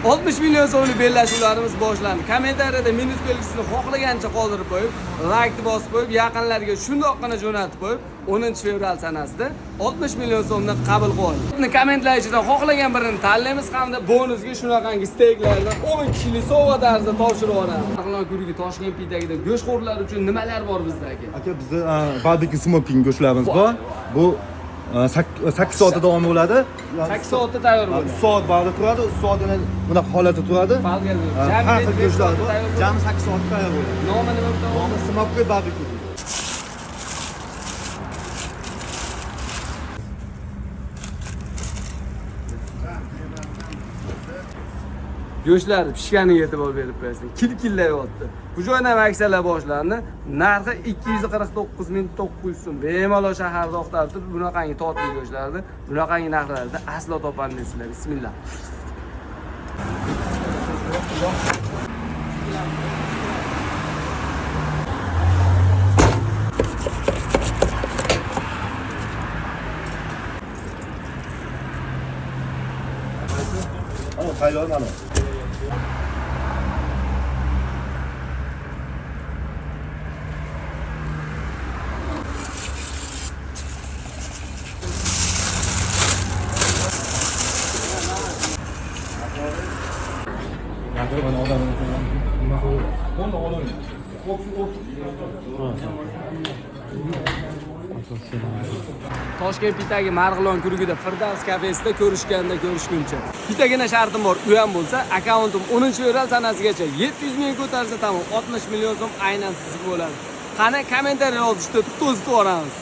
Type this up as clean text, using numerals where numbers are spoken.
60 million so'mlik bellashuvlarimiz boshlandi. Kommentariyada minus belgisini xohlagancha qoldirib qo'yib, like bosib qo'yib, yaqinlarga shundoqqina jo'natib qo'yib, 10-fevral sanasida 60 million so'mdan qabul qildi. Kommentlar ichidan xohlagan birini tanlaymiz hamda bonusga shunaqangi steyklardan 10 kishilik sovg'a tarzida topshirib yuboramiz. Marg'ilon guruhi Toshkent pitagida go'shtxo'rlar uchun nimalar bor bizda aka? Aka bizda barbekü smoking go'shtlarimiz bor. Bu 8 soat davom bo'ladi. 8 soatda tayyor bo'ladi. 3 soat bag'da turadi, 3 soatdan bunaqa holatda turadi. Jami 8 soatda tayyor bo'ladi. Nomi nima bilan? Nomi smoking barbekü. Go'shtlar pishganiga e'tibor berib qo'yasizlar. Kil-killayapti. Bu joydan aksiyalar boshlandi. Narxi 249.900 so'm. Bemalol shaharda o'qtalib turib, bunaqangi totli go'shtlarni, bunaqangi narxlarda aslo topolmaysizlar. Bismillah. Ana tayyor mana. Toshkent pitagi Marg'ilon kurugida Firdavs kafesida ko'rishguncha. Bittagina shartim bor, u ham bo'lsa, akkauntim 10-fevral sanasigacha 700 ming ko'tarsa tamom 60 million so'm aynan sizga bo'ladi. Qani kommentariy yozishda to'zitib yuboramiz.